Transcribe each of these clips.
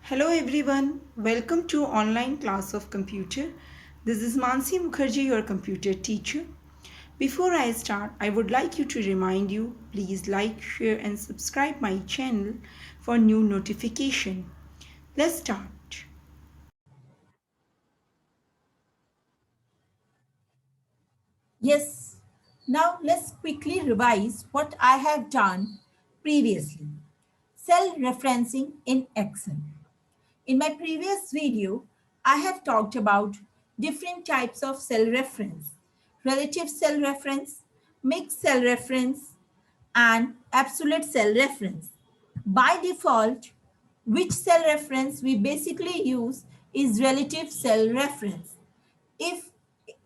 Hello everyone, welcome to online class of computer. This is Mansi Mukherjee, your computer teacher. Before I start, I would like you to remind you, please like, share and subscribe my channel for new notification. Let's start. Yes, now let's quickly revise what I have done previously. Cell referencing in Excel. In my previous video, I have talked about different types of cell reference: relative cell reference, mixed cell reference, and absolute cell reference. By default, which cell reference we basically use is relative cell reference. If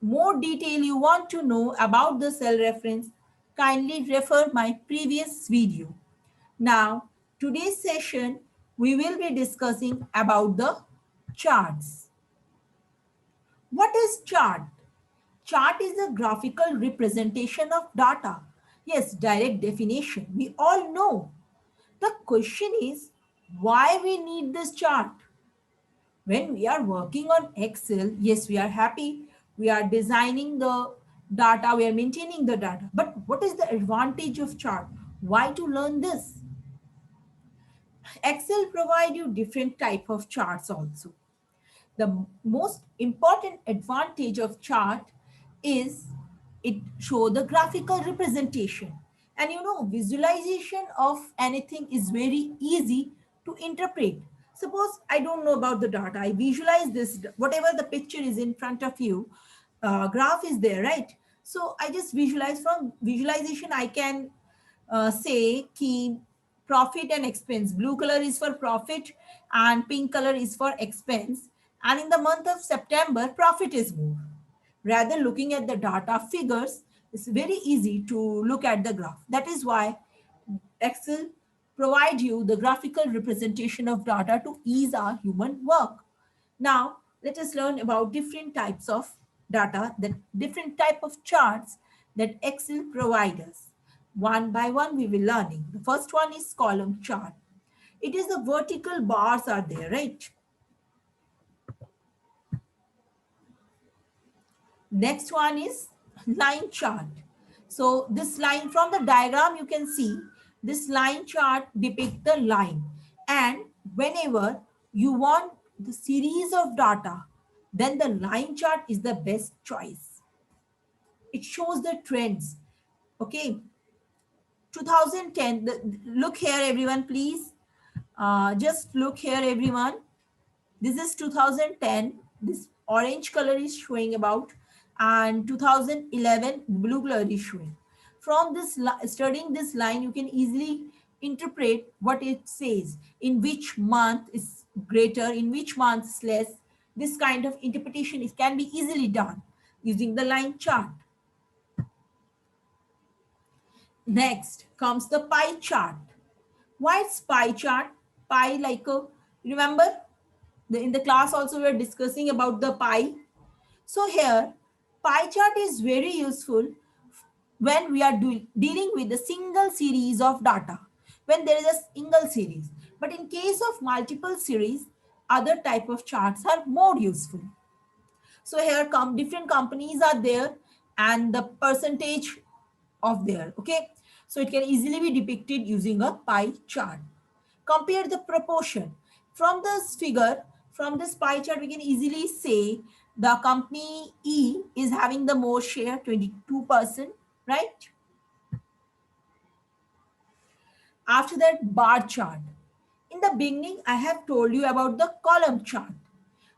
more detail you want to know about the cell reference, kindly refer my previous video. Now, today's session, we will be discussing about the charts. What is chart? Chart is a graphical representation of data. Yes, direct definition. We all know. The question is, why we need this chart? When we are working on Excel, yes, we are happy. We are designing the data, we are maintaining the data. But what is the advantage of chart? Why to learn this? Excel provide you different type of charts also. The most important advantage of chart is it show the graphical representation. And you know, visualization of anything is very easy to interpret. Suppose I don't know about the data, I visualize this, whatever the picture is in front of you, graph is there, right? So I just visualize. From visualization I can say key profit and expense. Blue color is for profit and pink color is for expense. And in the month of September, profit is more. Rather looking at the data figures, it's very easy to look at the graph. That is why Excel provide you the graphical representation of data to ease our human work. Now, let us learn about different types of data, the different type of charts that Excel provide us. One by one, we will learning. The first one is column chart. It is the vertical bars are there, right? Next one is line chart. So this line from the diagram, you can see this line chart depict the line. And whenever you want the series of data, then the line chart is the best choice. It shows the trends. Okay, 2010, look here everyone, please. Just look here everyone. This is 2010. This orange color is showing about, and 2011 blue color is showing. From this studying this line, you can easily interpret what it says, in which month is greater, in which month is less. This kind of interpretation is can be easily done using the line chart. Next comes the pie chart. Why it's pie chart? Pie like a, remember in the class also we are discussing about the pie. So here pie chart is very useful when we are dealing with a single series of data, when there is a single series. But in case of multiple series, other type of charts are more useful. So here come different companies are there and the percentage of there. Okay, so it can easily be depicted using a pie chart. Compare the proportion. From this figure, from this pie chart, we can easily say the company E is having the more share, 22%, right? After that, bar chart. In the beginning, I have told you about the column chart.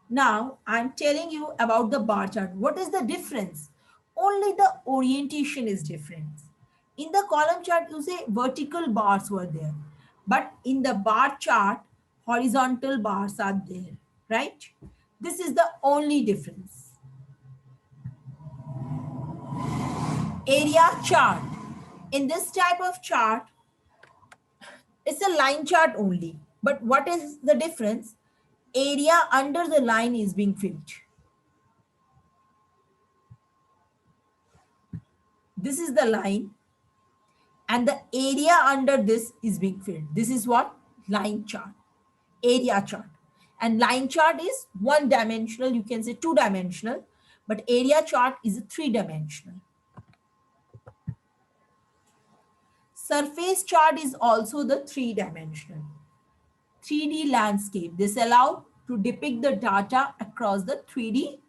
Now, I'm telling you about the bar chart. What is the difference? Only the orientation is different. In the column chart, you say vertical bars were there. But in the bar chart, horizontal bars are there, right? This is the only difference. Area chart. In this type of chart, it's a line chart only. But what is the difference? Area under the line is being filled. This is the line and the area under this is being filled. This is what? Line chart, area chart. And line chart is one dimensional, you can say two dimensional, but area chart is a three dimensional. Surface chart is also the three dimensional. 3D landscape. This allows to depict the data across the 3D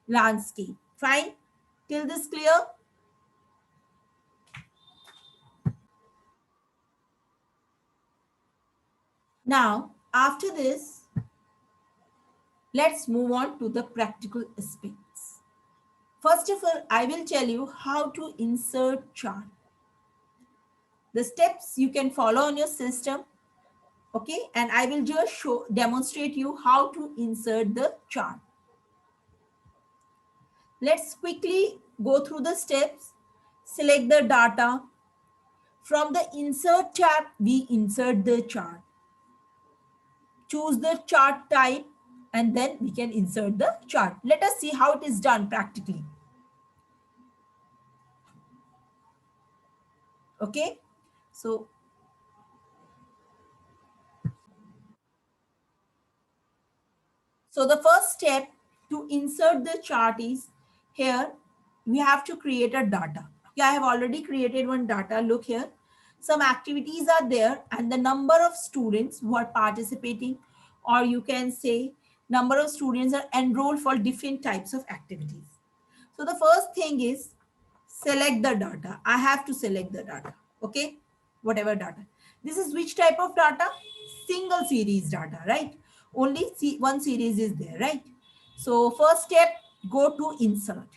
landscape. Fine? Till this clear? Now, after this, let's move on to the practical aspects. First of all, I will tell you how to insert chart. The steps you can follow on your system, okay? And I will just demonstrate you how to insert the chart. Let's quickly go through the steps. Select the data. From the insert tab, we insert the chart. Choose the chart type and then we can insert the chart. Let us see how it is done practically. Okay, so the first step to insert the chart is here we have to create a data. Okay, I have already created one data. Look here, some activities are there and the number of students who are participating, or you can say number of students are enrolled for different types of activities. So the first thing is select the data. I have to select the data. Okay, whatever data. This is which type of data? Single series data, right? Only one series is there, right? So first step, go to insert.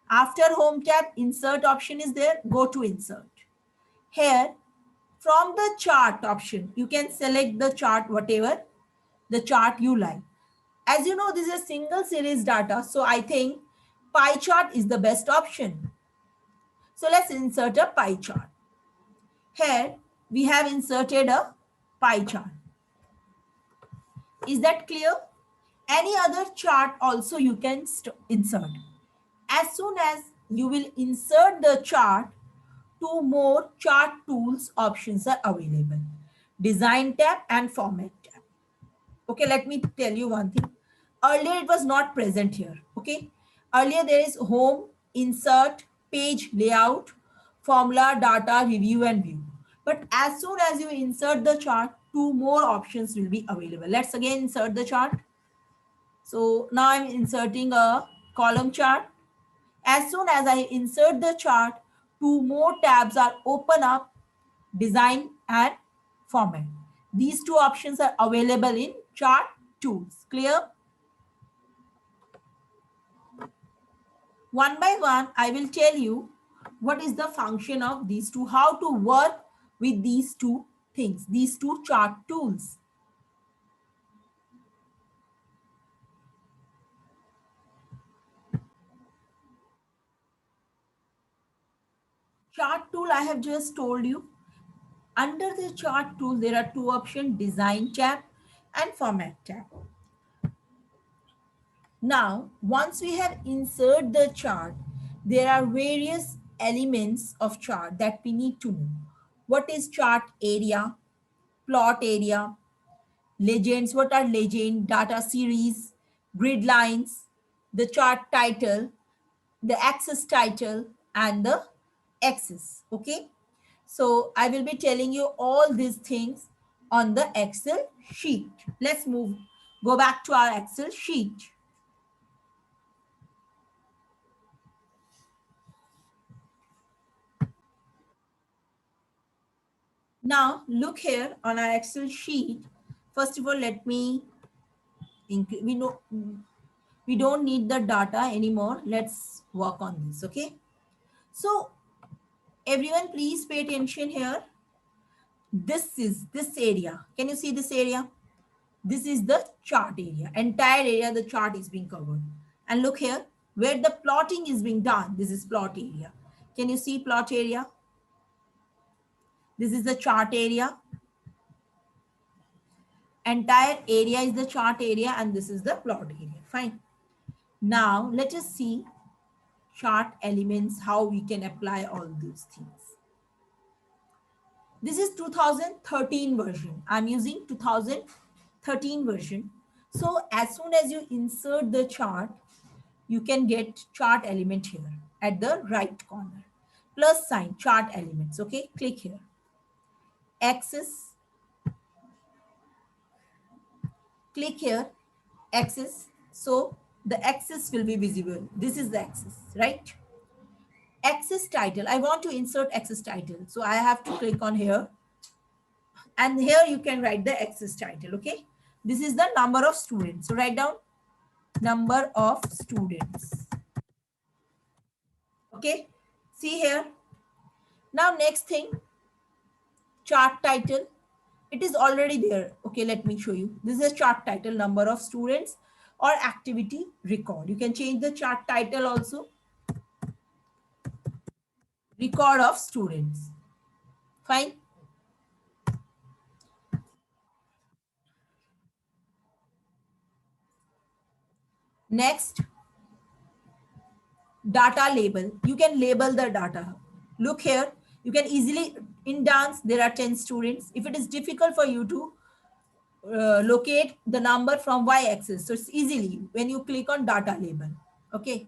After home tab, insert option is there. Go to insert. Here, from the chart option, you can select the chart, whatever the chart you like. As you know, this is a single series data. So I think pie chart is the best option. So let's insert a pie chart. Here we have inserted a pie chart. Is that clear? Any other chart also you can insert. As soon as you will insert the chart, two more chart tools options are available. Design tab and format tab. Okay, let me tell you one thing. Earlier it was not present here. Okay, earlier there is home, insert, page layout, formula, data, review and view. But as soon as you insert the chart, two more options will be available. Let's again insert the chart. So now I'm inserting a column chart. As soon as I insert the chart, two more tabs are open up, design and format. These two options are available in chart tools. Clear? One by one, I will tell you what is the function of these two, how to work with these two things, these two chart tools. Chart tool, I have just told you. Under the chart tool, there are two options, design tab and format tab. Now, once we have inserted the chart, there are various elements of chart that we need to know. What is chart area, plot area, legends, what are legend, data series, grid lines, the chart title, the axis title, and the axis. Okay. So I will be telling you all these things on the Excel sheet. Let's go back to our Excel sheet. Now look here on our Excel sheet. First of all, let me we don't need the data anymore. Let's work on this. Okay. So everyone, please pay attention here. This is this area. Can you see this area? This is the chart area. Entire area, the chart is being covered. And look here, where the plotting is being done. This is plot area. Can you see plot area? This is the chart area. Entire area is the chart area and this is the plot area. Fine. Now let us see chart elements, how we can apply all these things. This is 2013 version. I'm using 2013 version. So as soon as you insert the chart, you can get chart element here at the right corner. Plus sign, chart elements. Okay, click here. Axis, click here, axis. So the axis will be visible. This is the axis, right? Axis title. I want to insert axis title. So I have to click on here. And here you can write the axis title. Okay. This is the number of students. So write down number of students. Okay. See here. Now next thing, chart title. It is already there. Okay, let me show you. This is a chart title, number of students or activity record. You can change the chart title also. Record of students. Fine. Next, data label. You can label the data. Look here. You can easily, in dance, there are 10 students. If it is difficult for you to locate the number from y-axis, so it's easily when you click on data label. Okay.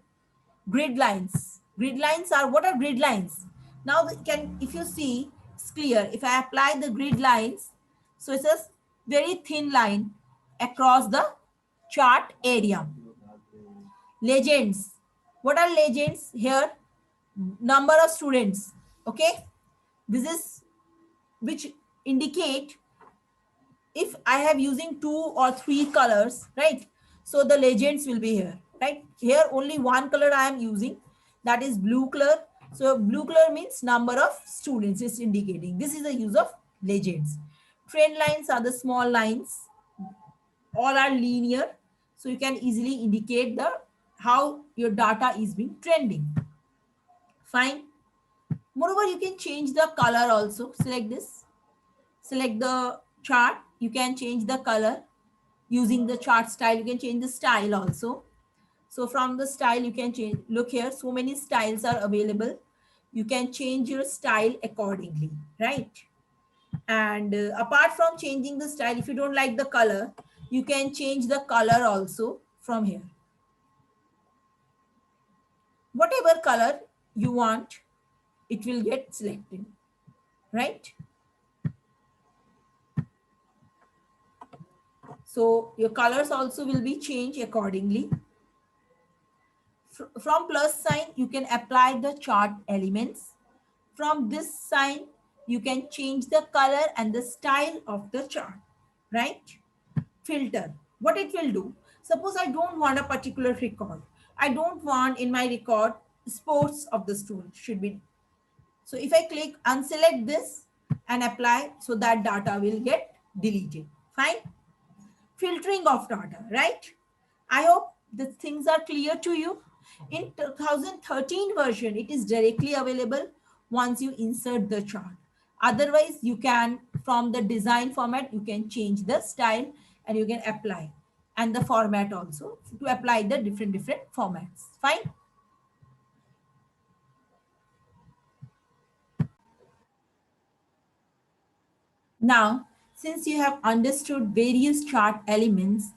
Grid lines. Grid lines are, what are grid lines? Now if you see, it's clear. If I apply the grid lines, so it's a very thin line across the chart area. Legends. What are legends? Here, number of students. Okay. This is which indicate if I have using 2 or 3 colors, right? So the legends will be here, right? Here only one color I am using, that is blue color. So blue color means number of students is indicating. This is the use of legends. Trend lines are the small lines. All are linear. So you can easily indicate the how your data is being trending. Fine. Moreover, you can change the color also. Select this. Select the chart. You can change the color using the chart style. You can change the style also. So from the style you can change. Look here, so many styles are available. You can change your style accordingly, right? And apart from changing the style, if you don't like the color, you can change the color also from here. Whatever color you want, it will get selected, right? So your colors also will be changed accordingly. From plus sign, you can apply the chart elements. From this sign, you can change the color and the style of the chart, right? Filter, what it will do. Suppose I don't want a particular record. I don't want in my record sports of the student should be. So if I click unselect this and apply, so that data will get deleted. Fine. Filtering of data, right? I hope the things are clear to you. In 2013 version, it is directly available once you insert the chart. Otherwise, you can, from the design format, you can change the style and you can apply, and the format also to apply the different formats. Fine. Now, since you have understood various chart elements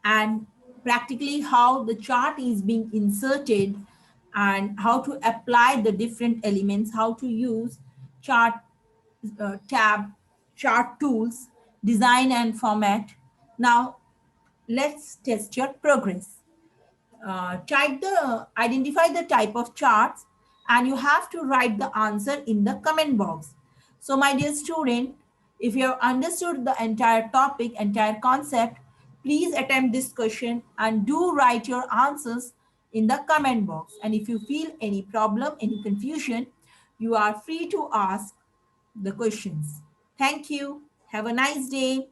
and practically how the chart is being inserted and how to apply the different elements, how to use chart tab, chart tools, design and format. Now, let's test your progress. Identify the type of charts and you have to write the answer in the comment box. So my dear student, if you have understood the entire topic, entire concept, please attempt this question and do write your answers in the comment box. And if you feel any problem, any confusion, you are free to ask the questions. Thank you. Have a nice day.